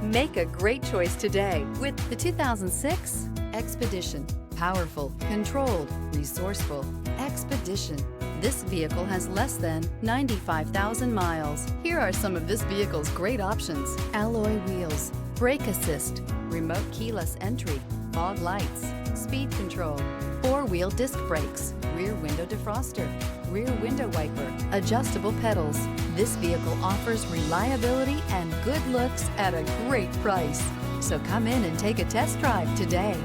Make a great choice today with the 2006 Expedition. Powerful, controlled, resourceful. Expedition. This vehicle has less than 95,000 miles. Here are some of this vehicle's great options: alloy wheels, brake assist, remote keyless entry, fog lights, speed control, four-wheel disc brakes, rear window defroster, rear window wiper, adjustable pedals. This vehicle offers reliability and good looks at a great price. So come in and take a test drive today.